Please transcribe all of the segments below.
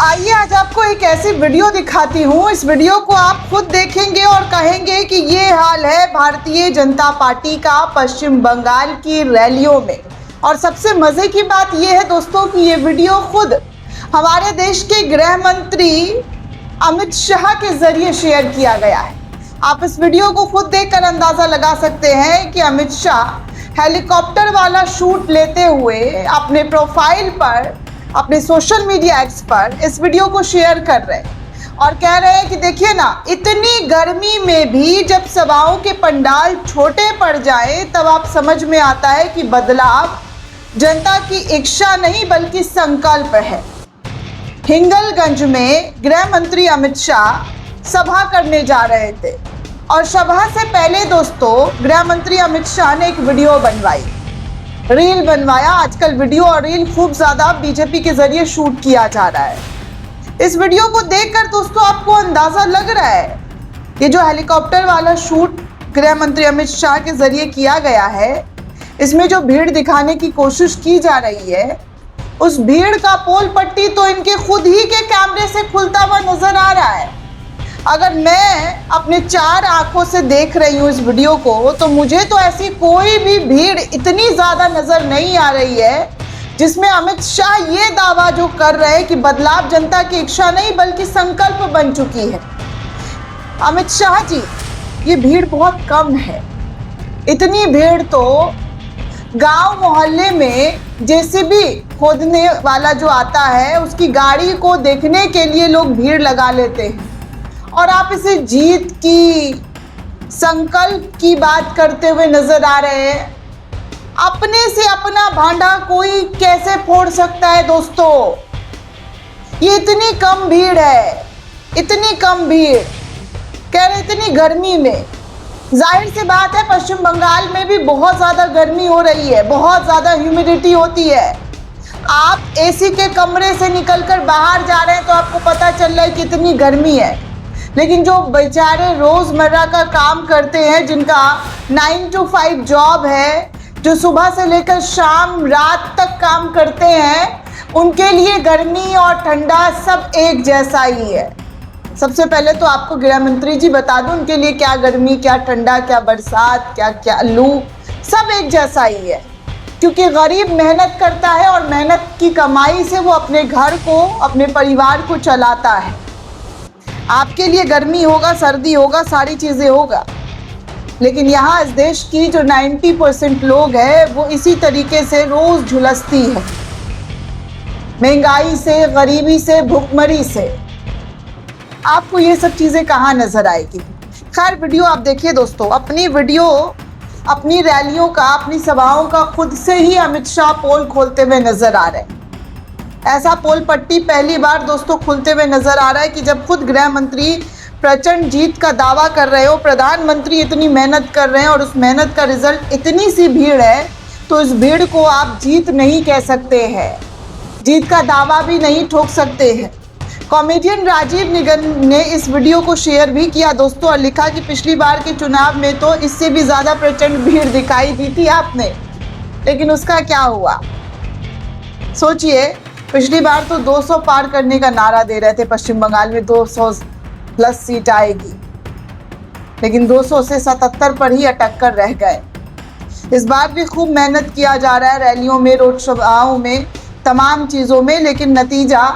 आइए आज आपको एक ऐसी वीडियो दिखाती हूँ। इस वीडियो को आप खुद देखेंगे और कहेंगे कि ये हाल है भारतीय जनता पार्टी का पश्चिम बंगाल की रैलियों में। और सबसे मज़े की बात ये है दोस्तों कि ये वीडियो खुद हमारे देश के गृह मंत्री अमित शाह के जरिए शेयर किया गया है। आप इस वीडियो को खुद देखकर अंदाज़ा लगा सकते हैं कि अमित शाह हेलीकॉप्टर वाला शूट लेते हुए अपने प्रोफाइल पर, अपने सोशल मीडिया एक्स पर इस वीडियो को शेयर कर रहे हैं और कह रहे हैं कि देखिए ना, इतनी गर्मी में भी जब सभाओं के पंडाल छोटे पड़ जाए तब आप समझ में आता है कि बदलाव जनता की इच्छा नहीं बल्कि संकल्प है। हिंगलगंज में गृह मंत्री अमित शाह सभा करने जा रहे थे और सभा से पहले दोस्तों गृह मंत्री अमित शाह ने एक वीडियो बनवाई, रील बनवाया। आजकल वीडियो और रील खूब ज़्यादा बीजेपी के जरिए शूट किया जा रहा है। इस वीडियो को देखकर दोस्तों आपको अंदाज़ा लग रहा है ये जो हेलीकॉप्टर वाला शूट गृह मंत्री अमित शाह के जरिए किया गया है, इसमें जो भीड़ दिखाने की कोशिश की जा रही है, उस भीड़ का पोल पट्टी तो इनके खुद ही के कैमरे से खुलता हुआ नजर आ रहा है। अगर मैं अपने 4 आंखों से देख रही हूँ इस वीडियो को तो मुझे तो ऐसी कोई भी भीड़ इतनी ज़्यादा नज़र नहीं आ रही है जिसमें अमित शाह ये दावा जो कर रहे हैं कि बदलाव जनता की इच्छा नहीं बल्कि संकल्प बन चुकी है। अमित शाह जी, ये भीड़ बहुत कम है। इतनी भीड़ तो गांव मोहल्ले में जेसीबी खोदने वाला जो आता है उसकी गाड़ी को देखने के लिए लोग भीड़ लगा लेते हैं, और आप इसे जीत की, संकल्प की बात करते हुए नजर आ रहे हैं। अपने से अपना भांडा कोई कैसे फोड़ सकता है दोस्तों? ये इतनी कम भीड़ है, इतनी कम भीड़, कह रहे इतनी गर्मी में। जाहिर सी बात है पश्चिम बंगाल में भी बहुत ज़्यादा गर्मी हो रही है, बहुत ज़्यादा ह्यूमिडिटी होती है। आप एसी के कमरे से निकलकर बाहर जा रहे हैं तो आपको पता चल रहा है कि इतनी गर्मी है, लेकिन जो बेचारे रोज़मर्रा का काम करते हैं, जिनका 9 to 5 जॉब है, जो सुबह से लेकर शाम रात तक काम करते हैं, उनके लिए गर्मी और ठंडा सब एक जैसा ही है। सबसे पहले तो आपको गृह मंत्री जी बता दूं, उनके लिए क्या गर्मी, क्या ठंडा, क्या बरसात, क्या क्या लू, सब एक जैसा ही है। क्योंकि गरीब मेहनत करता है और मेहनत की कमाई से वो अपने घर को, अपने परिवार को चलाता है। आपके लिए गर्मी होगा, सर्दी होगा, सारी चीज़ें होगा, लेकिन यहाँ इस देश की जो 90% लोग हैं वो इसी तरीके से रोज़ झुलसती है, महंगाई से, गरीबी से, भुखमरी से। आपको ये सब चीज़ें कहाँ नज़र आएगी? खैर वीडियो आप देखिए दोस्तों। अपनी वीडियो, अपनी रैलियों का, अपनी सभाओं का खुद से ही अमित शाह पोल खोलते हुए नज़र आ रहे हैं। ऐसा पोल पट्टी पहली बार दोस्तों खुलते हुए नजर आ रहा है कि जब खुद गृह मंत्री प्रचंड जीत का दावा कर रहे हो, प्रधानमंत्री इतनी मेहनत कर रहे हैं और उस मेहनत का रिजल्ट इतनी सी भीड़ है, तो इस भीड़ को आप जीत नहीं कह सकते हैं, जीत का दावा भी नहीं ठोक सकते हैं। कॉमेडियन राजीव निगम ने इस वीडियो को शेयर भी किया दोस्तों और लिखा कि पिछली बार के चुनाव में तो इससे भी ज़्यादा प्रचंड भीड़ दिखाई दी थी आपने, लेकिन उसका क्या हुआ? सोचिए, पिछली बार तो 200 पार करने का नारा दे रहे थे पश्चिम बंगाल में, 200 प्लस सीट आएगी, लेकिन 200 से 77 पर ही अटक कर रह गए। इस बार भी खूब मेहनत किया जा रहा है रैलियों में, रोड सभाओं में, तमाम चीज़ों में, लेकिन नतीजा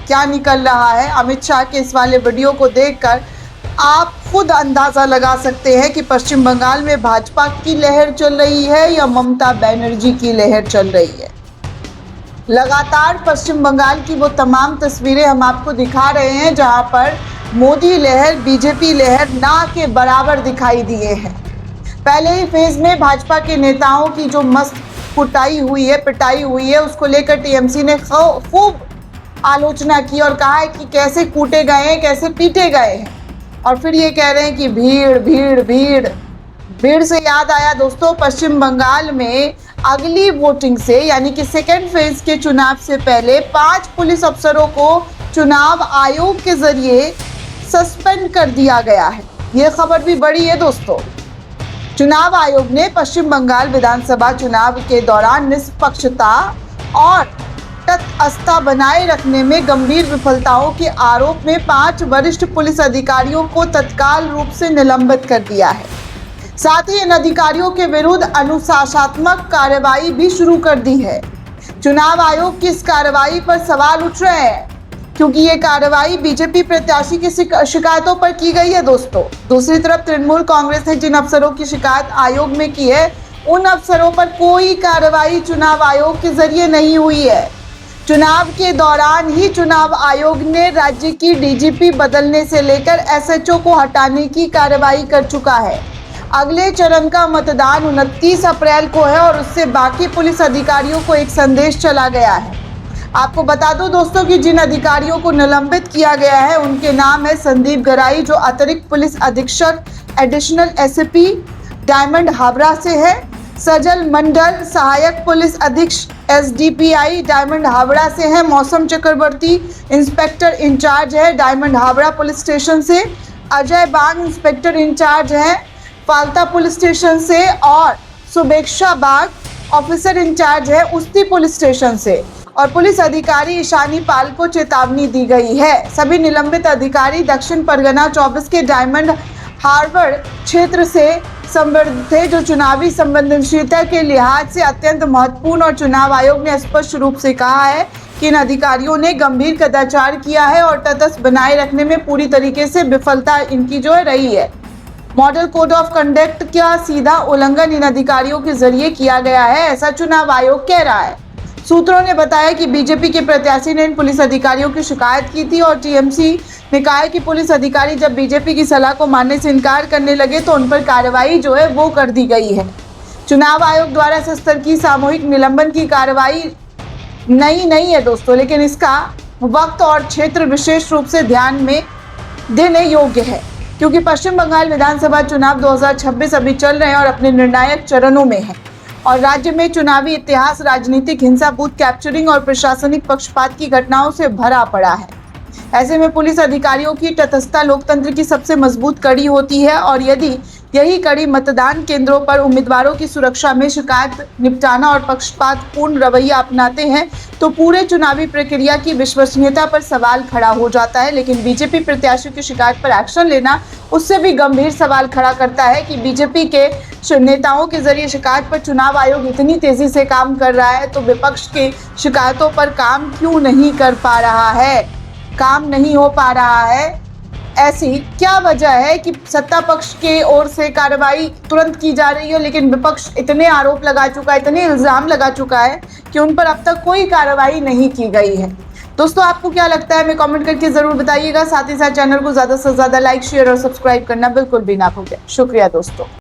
क्या निकल रहा है? अमित शाह के इस वाले वीडियो को देखकर आप खुद अंदाज़ा लगा सकते हैं कि पश्चिम बंगाल में भाजपा की लहर चल रही है या ममता बनर्जी की लहर चल रही है। लगातार पश्चिम बंगाल की वो तमाम तस्वीरें हम आपको दिखा रहे हैं जहां पर मोदी लहर, बीजेपी लहर ना के बराबर दिखाई दिए हैं। पहले ही फेज में भाजपा के नेताओं की जो मस्त पिटाई हुई है, उसको लेकर टीएमसी ने खूब आलोचना की और कहा है कि कैसे कूटे गए हैं, कैसे पीटे गए हैं, और फिर ये कह रहे हैं कि भीड़ भीड़ भीड़। भीड़ से याद आया दोस्तों, पश्चिम बंगाल में अगली वोटिंग से, यानी कि सेकेंड फेज के चुनाव से पहले 5 पुलिस अफसरों को चुनाव आयोग के जरिए सस्पेंड कर दिया गया है। ये खबर भी बड़ी है दोस्तों। चुनाव आयोग ने पश्चिम बंगाल विधानसभा चुनाव के दौरान निष्पक्षता और तटस्थता बनाए रखने में गंभीर विफलताओं के आरोप में 5 वरिष्ठ पुलिस अधिकारियों को तत्काल रूप से निलंबित कर दिया है। साथ ही इन अधिकारियों के विरुद्ध अनुशासनात्मक कार्रवाई भी शुरू कर दी है। चुनाव आयोग की इस कार्रवाई पर सवाल उठ रहे हैं क्योंकि ये कार्रवाई बीजेपी प्रत्याशी की शिकायतों पर की गई है दोस्तों। दूसरी तरफ तृणमूल कांग्रेस ने जिन अफसरों की शिकायत आयोग में की है, उन अफसरों पर कोई कार्रवाई चुनाव आयोग के जरिए नहीं हुई है। चुनाव के दौरान ही चुनाव आयोग ने राज्य की डीजीपी बदलने से लेकर एसएचओ को हटाने की कार्रवाई कर चुका है। अगले चरण का मतदान 29 अप्रैल को है और उससे बाकी पुलिस अधिकारियों को एक संदेश चला गया है। आपको बता दूं दोस्तों कि जिन अधिकारियों को निलंबित किया गया है उनके नाम है संदीप गराई, जो अतिरिक्त पुलिस अधीक्षक एडिशनल एसपी डायमंड हावड़ा से है, सजल मंडल सहायक पुलिस अधीक्षक एसडीपीआई डायमंड हावड़ा से है, मौसम चक्रवर्ती इंस्पेक्टर इंचार्ज है डायमंड हावड़ा पुलिस स्टेशन से, अजय बाग इंस्पेक्टर इंचार्ज है फालता पुलिस स्टेशन से और सुबेक्षा बाग ऑफिसर इंचार्ज है उस्ती पुलिस स्टेशन से। और पुलिस अधिकारी ईशानी पाल को चेतावनी दी गई है। सभी निलंबित अधिकारी दक्षिण परगना 24 के डायमंड हार्बर क्षेत्र से संबंधित थे, जो चुनावी संवेदनशीलता के लिहाज से अत्यंत महत्वपूर्ण। और चुनाव आयोग ने स्पष्ट रूप से कहा है कि इन अधिकारियों ने गंभीर कदाचार किया है और तटस्थ बनाए रखने में पूरी तरीके से विफलता इनकी जो है रही है। मॉडल कोड ऑफ कंडक्ट का सीधा उल्लंघन इन अधिकारियों के जरिए किया गया है, ऐसा चुनाव आयोग कह रहा है। सूत्रों ने बताया कि बीजेपी के प्रत्याशी ने इन पुलिस अधिकारियों की शिकायत की थी और टीएमसी ने कहा है कि पुलिस अधिकारी जब बीजेपी की सलाह को मानने से इनकार करने लगे तो उन पर कार्रवाई जो है वो कर दी गई है। चुनाव आयोग द्वारा इस स्तर की सामूहिक निलंबन की कार्रवाई नहीं है दोस्तों, लेकिन इसका वक्त और क्षेत्र विशेष रूप से ध्यान में देने योग्य है क्योंकि पश्चिम बंगाल विधानसभा चुनाव 2026 अभी चल रहे हैं और अपने निर्णायक चरणों में है और राज्य में चुनावी इतिहास राजनीतिक हिंसा, बूथ कैप्चरिंग और प्रशासनिक पक्षपात की घटनाओं से भरा पड़ा है। ऐसे में पुलिस अधिकारियों की तटस्थता लोकतंत्र की सबसे मजबूत कड़ी होती है और यदि यही कड़ी मतदान केंद्रों पर उम्मीदवारों की सुरक्षा में शिकायत निपटाना और पक्षपातपूर्ण रवैया अपनाते हैं तो पूरे चुनावी प्रक्रिया की विश्वसनीयता पर सवाल खड़ा हो जाता है। लेकिन बीजेपी प्रत्याशियों की शिकायत पर एक्शन लेना उससे भी गंभीर सवाल खड़ा करता है कि बीजेपी के नेताओं के जरिए शिकायत पर चुनाव आयोग इतनी तेजी से काम कर रहा है तो विपक्ष की शिकायतों पर काम क्यों नहीं कर पा रहा है, काम नहीं हो पा रहा है। ऐसी क्या वजह है कि सत्ता पक्ष के ओर से कार्रवाई तुरंत की जा रही है लेकिन विपक्ष इतने आरोप लगा चुका है, इतने इल्जाम लगा चुका है कि उन पर अब तक कोई कार्रवाई नहीं की गई है। दोस्तों आपको क्या लगता है, हमें कमेंट करके जरूर बताइएगा। साथ ही साथ चैनल को ज़्यादा से ज़्यादा लाइक, शेयर और सब्सक्राइब करना बिल्कुल भी ना भूलें। शुक्रिया दोस्तों।